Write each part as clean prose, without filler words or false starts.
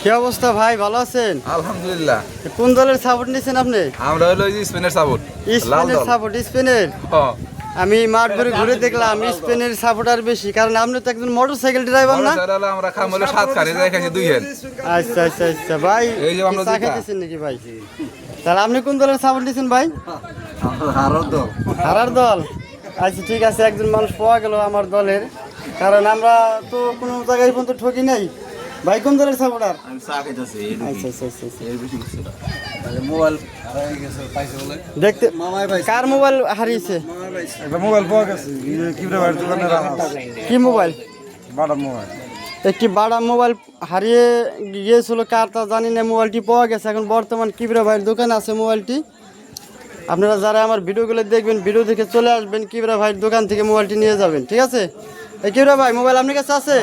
কি অবস্থা ভাই, ভালো আছেন? আলহামদুলিল্লাহ। কোন দলের সাপোর্ট নিছেন আপনি? আমরা হলো স্পেনের সাপোর্ট। স্পেনের সাপোর্ট। স্পেনের আমি মাঠ ঘুরে ঘুরে দেখলাম স্পেনের সাপোর্টার বেশি, কারণ আপনি তো একজন মোটরসাইকেল ড্রাইভার না? আমরা খাম হলো 7 খারে যাই খাইছি 2 হেন। আচ্ছা আচ্ছা আচ্ছা ভাই, এই যে আমরা চা খাইতেছেন নাকি ভাই? তাহলে আপনি কোন দলের সাপোর্ট নিছেন ভাই? হারার দল। হারার দল। আচ্ছা ঠিক আছে, একজন মানুষ পাওয়া গেল আমার দলের, কারণ আমরা তো কোনো জায়গায় পর্যন্ত ঠকি নাই। ভাই কোন দলের সাপোর্টার? আমি চা খাইতেছি। আচ্ছা আচ্ছা আচ্ছা আচ্ছা। এর বেশি কিছু না। মোবাইল হারাই গেছে পাইছে বলে। দেখতে কার মোবাইল হারিয়েছে? একটা মোবাইল পাওয়া গেছে। কিবরে ভাই দোকানে রাখা। কি মোবাইল? বাটা মোবাইল। একটি বাড়া মোবাইল হারিয়ে গিয়েছিল, কার তা জানি না। মোবাইলটি পাওয়া গেছে, এখন বর্তমান কিবরা ভাইয়ের দোকানে আছে মোবাইলটি। আপনারা যারা আমার ভিডিওগুলো দেখবেন, ভিডিও দেখে চলে আসবেন, কিবরা ভাইয়ের দোকান থেকে মোবাইলটি নিয়ে যাবেন, ঠিক আছে? এই কিবরা ভাই, মোবাইল আপনার কাছে আছে?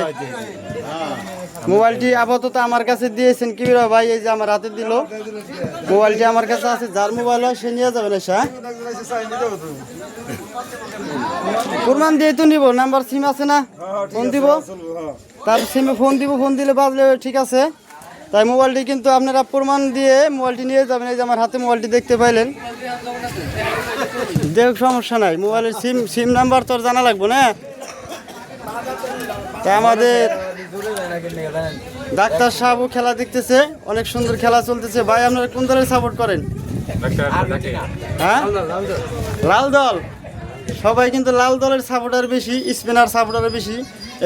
মোবাইলটি আপাতত আমার কাছে দিয়েছেন কিবরা ভাই, এই যে আমার হাতে দিল। মোবাইলটি আমার কাছে আছে, যার মোবাইল হয় সে নিয়ে যাবেন। এসে প্রমাণ দিয়ে তো নিব, নাম্বার সিম আছে না? ফোন দিব, তার সিমে ফোন দিব, ফোন দিলে বাজলে ঠিক আছে। তাই মোবাইলটি কিন্তু আপনারা প্রমাণ দিয়ে মোবাইলটি নিয়ে যাবেন। এই যে আমার হাতে মোবাইলটি দেখতে পাইলেন, দেখ সমস্যা নাই। মোবাইলের সিম নাম্বার তো জানা লাগবে না? তাই আমাদের ডাক্তার সাহেবও খেলা দেখতেছে, অনেক সুন্দর খেলা চলতেছে। ভাই আপনারা কোন দলের সাপোর্ট করেন? হ্যাঁ, লাল দল। সবাই কিন্তু লাল দলের সাপোর্টার বেশি, স্পিনার সাপোর্টার বেশি।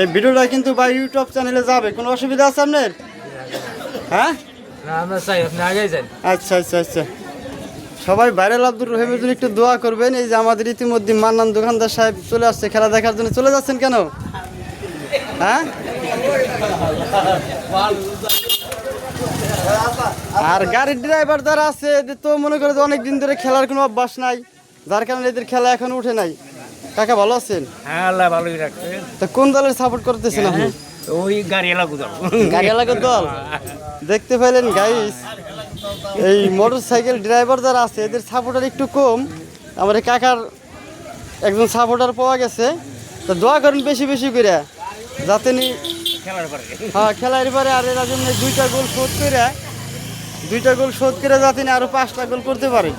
এই ভিডিওটা কিন্তু ভাই ইউটিউব চ্যানেলে যাবে, কোনো অসুবিধা আছে আপনার? হ্যাঁ আচ্ছা আচ্ছা আচ্ছা। সবাই ভাইরাল আব্দুর রহিমের জন্য একটু দোয়া করবেন। এই যে আমাদের ইতিমধ্যে মান্নান দোকানদার সাহেব চলে আসছে খেলা দেখার জন্য। চলে যাচ্ছেন কেন? হ্যাঁ, আর গাড়ির ড্রাইভার যারা আছে এদের তো মনে করে যে অনেক দিন ধরে খেলার কোনো অভ্যাস নাই, যার কারণে এদের খেলা এখন উঠে নাই। কাকা ভালো আছেন? হ্যাঁ আল্লাহ ভালোই রাখছে। তো কোন দলের সাপোর্ট করতেছেন আপনি? ওই গাড়ি এলাকা দল। গাড়ি এলাকার দল। দেখতে পেলেন গাইস, এই মোটর সাইকেল ড্রাইভার যারা আছে এদের সাপোর্টার একটু কম। আমার এই কাকার একজন সাপোর্টার পাওয়া গেছে, তো দোয়া করেন বেশি বেশি করে, যাতে নি হ্যাঁ খেলার পরে আর এরা জন্য 2টা গোল শোধ করে যাতে না আরো 5টা গোল করতে পারে।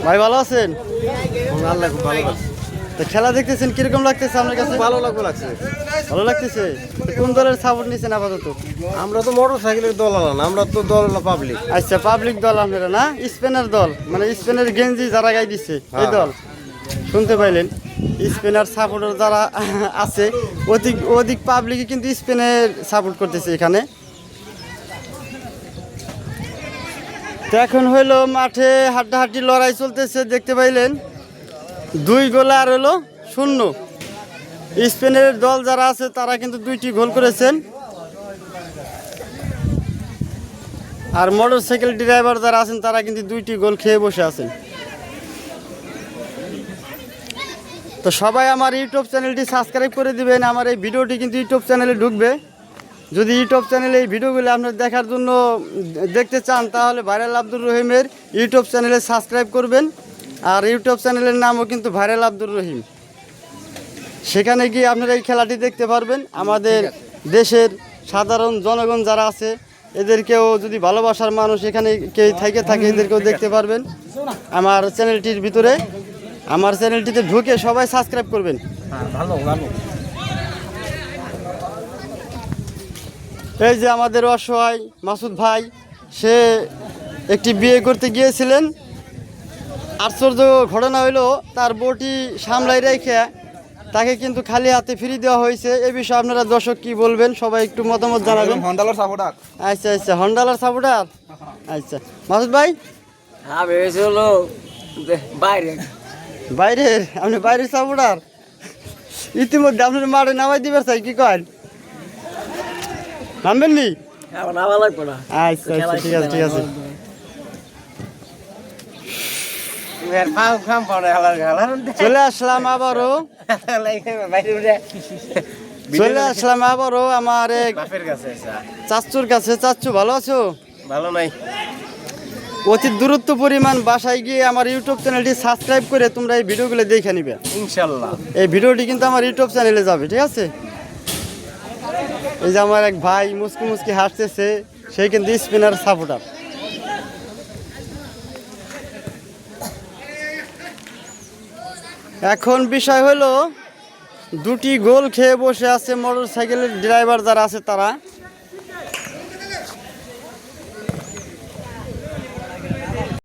ভাই ভালো আছেন? আল্লাহ খুব ভালো লাগছে। তো খেলা দেখতেছেন, কিরকম লাগতেছে আপনার কাছে? ভালো লাগছে। ভালো লাগতেছে। কোন দলের সাপোর্ট নিচ্ছেন আপাতত? আমরা তো মোটরসাইকেলের দল না, আমরা তো দল পাবলিক। আচ্ছা, পাবলিক দল আপনারা না? স্পেনের দল, মানে স্পেনের গেঞ্জি যারা গাই দিচ্ছে এই দল। শুনতে পাইলেন, স্পেনের সাপোর্টার যারা আছে অধিক পাবলিকই কিন্তু স্পেনের সাপোর্ট করতেছে এখানে। তো এখন হইলো মাঠে হাড্ডাহাড্ডি লড়াই চলতেছে, দেখতে পাইলেন 2 গোলে আর হলো 0। স্পেনের দল যারা আছে তারা কিন্তু 2টি গোল করেছেন, আর মোটর সাইকেল ড্রাইভার যারা আছেন তারা কিন্তু 2টি গোল খেয়ে বসে আছেন। তো সবাই আমার ইউটিউব চ্যানেলটি সাবস্ক্রাইব করে দিবেন। আমার এই ভিডিওটি কিন্তু ইউটিউব চ্যানেলে ঢুকবে। যদি ইউটিউব চ্যানেলে এই ভিডিওগুলো আপনারা দেখার জন্য দেখতে চান, তাহলে ভাইরাল আব্দুর রহিমের ইউটিউব চ্যানেলে সাবস্ক্রাইব করবেন। আর ইউটিউব চ্যানেলের নামও কিন্তু ভাইরাল আব্দুর রহিম। সেখানে গিয়ে আপনারা এই খেলাটি দেখতে পারবেন। আমাদের দেশের সাধারণ জনগণ যারা আছে এদেরকেও, যদি ভালোবাসার মানুষ এখানে কে থেকে থাকে, এদেরকেও দেখতে পারবেন আমার চ্যানেলটির ভিতরে। আমার চ্যানেলটিতে ঢুকে সবাই সাবস্ক্রাইব করবেন। এই যে আমাদের অসহায় মাসুদ ভাই, সে একটি বিয়ে করতে গিয়েছিলেন। আশ্চর্য ঘটনা হইলো, তার বউটি সামলাই রেখে তাকে কিন্তু খালি হাতে ফিরিয়ে দেওয়া হয়েছে। এ বিষয়ে আপনারা দর্শক কি বলবেন, সবাই একটু মতামত জানাবেন। হন্ডালার সাপোর্টার। আচ্ছা আচ্ছা, হন্ডালার সাপোর্টার। আচ্ছা মাসুদ ভাই, বাইরের, আপনি বাইরের সাপোর্টার? ইতিমধ্যে আপনার মাঠে নামাই দিবে চাই, কি করেন? নামবেন নি? আচ্ছা আচ্ছা, ঠিক আছে ঠিক আছে। চলে আসলাম আবারও আমার এক চাচ্চুর কাছে। চাচ্চু ভালো আছো? ভালো নাই। অতি দূরত্ব পরিমাণ বাসায় গিয়ে আমার ইউটিউব চ্যানেলটি সাবস্ক্রাইব করে তোমরা এই ভিডিওগুলো দেখে নিবে। ইনশাল্লাহ। এই ভিডিওটি কিন্তু আমার ইউটিউব চ্যানেলে যাবে, ঠিক আছে? এই যে আমার এক ভাই মুসকি মুসকি হাসতেছে, সেই কিন্তু স্পিনার সাপোর্টার। এখন বিষয় হলো দুটি গোল খেয়ে বসে আছে মোটর সাইকেলের ড্রাইভার যারা আছে তারা।